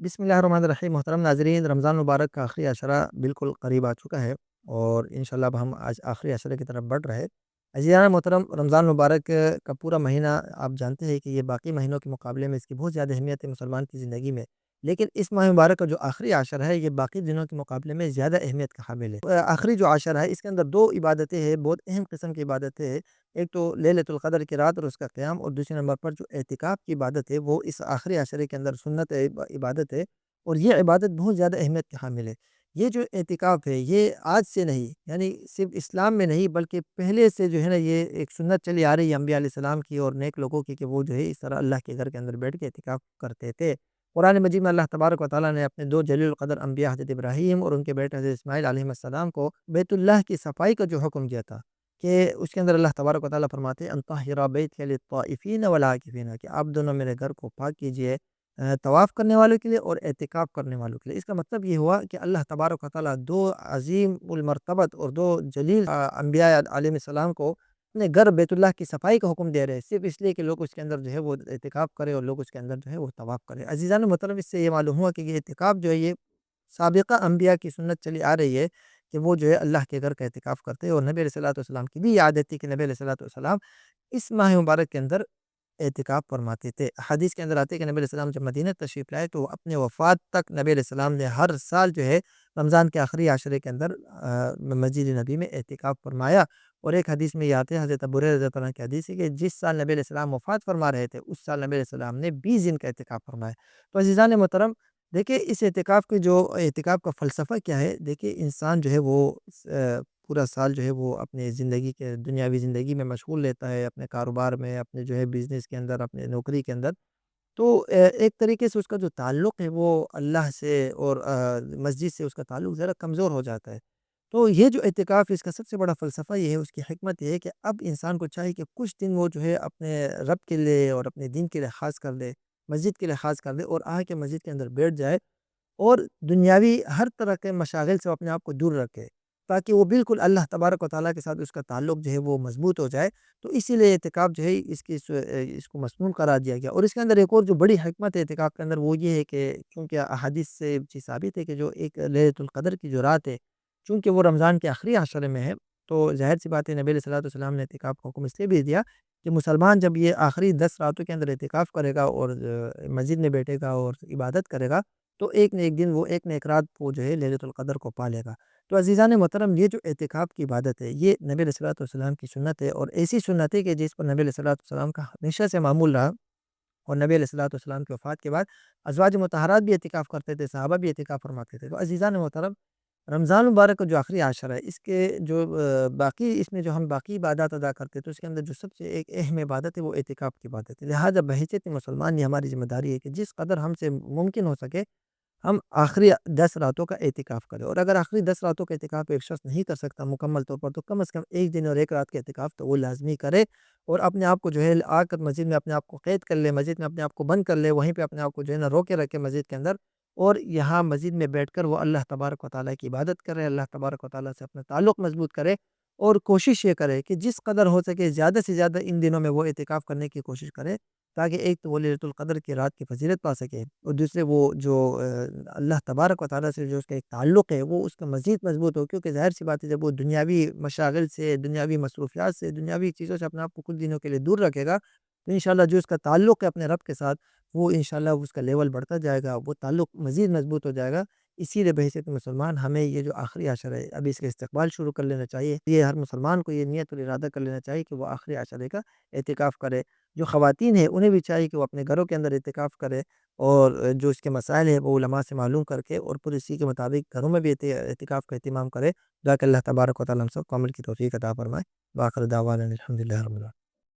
بسم اللہ الرحمن الرحیم محترم ناظرین، رمضان مبارک کا آخری عشرہ بالکل قریب آ چکا ہے اور انشاءاللہ اب ہم آج آخری عشرے کی طرف بڑھ رہے ہیں۔ عزیزان محترم، رمضان مبارک کا پورا مہینہ آپ جانتے ہیں کہ یہ باقی مہینوں کے مقابلے میں اس کی بہت زیادہ اہمیت ہے مسلمان کی زندگی میں، لیکن اس ماہ مبارک کا جو آخری عشرہ ہے یہ باقی دنوں کے مقابلے میں زیادہ اہمیت کا حامل ہے۔ آخری جو عشرہ ہے اس کے اندر دو عبادتیں ہیں، بہت اہم قسم کی عبادتیں ہیں۔ ایک تو لیلۃ القدر کی رات اور اس کا قیام، اور دوسرے نمبر پر جو اعتکاف کی عبادت ہے وہ اس آخری عشرے کے اندر سنت عبادت ہے، اور یہ عبادت بہت زیادہ اہمیت کے حامل ہے۔ یہ جو اعتکاف ہے یہ آج سے نہیں، یعنی صرف اسلام میں نہیں بلکہ پہلے سے جو ہے نا یہ ایک سنت چلی آ رہی ہے انبیاء علیہ السلام کی اور نیک لوگوں کی، کہ وہ جو ہے اس طرح اللہ کے گھر کے اندر بیٹھ کے اعتکاف کرتے تھے۔ قرآن مجید میں اللہ تبارک و تعالیٰ نے اپنے دو جلیل القدر انبیاء حضرت ابراہیم اور ان کے بیٹے حضرت اسماعیل علیہ السلام کو بیت اللہ کی صفائی کا جو حکم دیا تھا، کہ اس کے اندر اللہ تبارک و تعالیٰ فرماتے ہیں ان طہر بیتی للطائفین والعاکفین، کہ آپ دونوں میرے گھر کو پاک کیجئے طواف کرنے والوں کے لیے اور اعتکاف کرنے والوں کے لیے۔ اس کا مطلب یہ ہوا کہ اللہ تبارک و تعالیٰ دو عظیم المرتبت اور دو جلیل انبیاء علیہ السلام کو اپنے گھر بیت اللہ کی صفائی کا حکم دے رہے ہیں، صرف اس لیے کہ لوگ اس کے اندر جو ہے وہ اعتکاف کرے اور لوگ اس کے اندر جو ہے وہ طواف کرے۔ عزیزان مطلب اس سے یہ معلوم ہوا کہ یہ اعتکاف جو ہے یہ سابقہ انبیاء کی سنت چلی آ رہی ہے، کہ وہ جو ہے اللہ کے گھر کا اعتکاف کرتے ہیں، اور نبی علیہ الصلوۃ والسلام کی بھی یہ عادت تھی کہ نبی علیہ الصلوۃ والسلام اس ماہ مبارک کے اندر اعتکاف فرماتے تھے۔ حدیث کے اندر آتے ہیں کہ نبی علیہ السلام جب مدینہ تشریف لائے تو اپنے وفات تک نبی علیہ السلام نے ہر سال جو ہے رمضان کے آخری عشرے کے اندر مسجد نبی میں اعتکاف فرمایا۔ اور ایک حدیث میں یہ آتے ہیں، حضرت ابو ہریرہ رضی اللہ عنہ کی حدیث ہے، کہ جس سال نبی علیہ السلام وفات فرما رہے تھے اس سال نبی علیہ السلام نے 20 دن کا اعتکاف فرمایا۔ تو عزیزان محترم، دیکھیں اس اعتکاف کی جو اعتکاف کا فلسفہ کیا ہے، دیکھیں انسان جو ہے وہ پورا سال جو ہے وہ اپنے زندگی کے دنیاوی زندگی میں مشغول لیتا ہے، اپنے کاروبار میں، اپنے جو ہے بزنس کے اندر، اپنے نوکری کے اندر۔ تو ایک طریقے سے اس کا جو تعلق ہے وہ اللہ سے اور مسجد سے اس کا تعلق ذرا کمزور ہو جاتا ہے۔ تو یہ جو اعتکاف اس کا سب سے بڑا فلسفہ یہ ہے، اس کی حکمت یہ ہے کہ اب انسان کو چاہیے کہ کچھ دن وہ جو ہے اپنے رب کے لیے اور اپنے دین کے لیے خاص کر دے، مسجد کے لیے خاص کر دے، اور آ کے مسجد کے اندر بیٹھ جائے اور دنیاوی ہر طرح کے مشاغل سے وہ اپنے آپ کو دور رکھے، تاکہ وہ بالکل اللہ تبارک و تعالیٰ کے ساتھ اس کا تعلق جو ہے وہ مضبوط ہو جائے۔ تو اسی لیے اعتکاف جو ہے اس کو مسنون قرار دیا گیا۔ اور اس کے اندر ایک اور جو بڑی حکمت ہے اعتکاف کے اندر وہ یہ ہے کہ چونکہ احادیث سے چیز ثابت ہے کہ جو ایک لیلۃ القدر کی جو رات ہے، چونکہ وہ رمضان کے آخری عشرے میں ہے، تو ظاہر سی بات ہے نبی علیہ الصلوۃ والسلام نے اعتکاف کا حکم اس لیے بھی دیا کہ مسلمان جب یہ آخری 10 راتوں کے اندر اعتکاف کرے گا اور مسجد میں بیٹھے گا اور عبادت کرے گا، تو ایک نہ ایک دن وہ ایک نہ ایک رات وہ جو ہے لیلۃ القدر کو پا لے گا۔ تو عزیزان محترم، یہ جو اعتکاف کی عبادت ہے یہ نبی علیہ الصلوۃ والسلام کی سنت ہے، اور ایسی سنت ہے کہ جس پر نبی علیہ الصلوۃ والسلام کا ہمیشہ سے معمول رہا، اور نبی علیہ الصلوۃ والسلام کی وفات کے بعد ازواج مطہرات بھی اعتکاف کرتے تھے، صحابہ بھی اعتکاف فرماتے تھے۔ تو عزیزان محترم، رمضان مبارک کا جو آخری عشرہ ہے اس کے جو باقی اس میں جو ہم باقی عبادات ادا کرتے ہیں، تو اس کے اندر جو سب سے ایک اہم عبادت ہے وہ اعتکاف کی عبادت ہے۔ لہٰذا بحیثیت مسلمان یہ ہماری ذمہ داری ہے کہ جس قدر ہم سے ممکن ہو سکے ہم آخری 10 راتوں کا اعتکاف کریں، اور اگر آخری 10 راتوں کا اعتکاف ایک شخص نہیں کر سکتا مکمل طور پر، تو کم از کم ایک دن اور ایک رات کا اعتکاف تو وہ لازمی کرے، اور اپنے آپ کو جو ہے آ کر مسجد میں اپنے آپ کو قید کر لے، مسجد میں اپنے آپ کو بند کر لے، وہیں پہ اپنے آپ کو جو ہے نا روکے رکھے مسجد کے اندر، اور یہاں مسجد میں بیٹھ کر وہ اللہ تبارک و تعالیٰ کی عبادت کرے، اللہ تبارک و تعالیٰ سے اپنا تعلق مضبوط کرے، اور کوشش یہ کرے کہ جس قدر ہو سکے زیادہ سے زیادہ ان دنوں میں وہ اعتکاف کرنے کی کوشش کرے، تاکہ ایک تو وہ لیلۃ القدر کی رات کی فضیلت پا سکے، اور دوسرے وہ جو اللہ تبارک و تعالیٰ سے جو اس کا ایک تعلق ہے وہ اس کا مزید مضبوط ہو، کیونکہ ظاہر سی بات ہے جب وہ دنیاوی مشاغل سے، دنیاوی مصروفیات سے، دنیاوی چیزوں سے اپنے آپ کو کچھ دنوں کے لیے دور رکھے گا، تو انشاءاللہ جو اس کا تعلق ہے اپنے رب کے ساتھ وہ انشاءاللہ اس کا لیول بڑھتا جائے گا، وہ تعلق مزید مضبوط ہو جائے گا۔ اسی لیے بحیثیت مسلمان ہمیں یہ جو آخری عشرہ ہے ابھی اس کا استقبال شروع کر لینا چاہیے۔ یہ ہر مسلمان کو یہ نیت اور ارادہ کر لینا چاہیے کہ وہ آخری عشرے کا اعتکاف کرے۔ جو خواتین ہیں انہیں بھی چاہیے کہ وہ اپنے گھروں کے اندر اعتکاف کرے، اور جو اس کے مسائل ہیں وہ علماء سے معلوم کر کے اور پھر اسی کے مطابق گھروں میں بھی اعتکاف کا اہتمام کرے، تاکہ اللہ تبارک و تعالیٰ ہم سب کو عمل کی توفیق عطا فرمائے۔ وآخر دعوانا الحمد للہ رب العالمین۔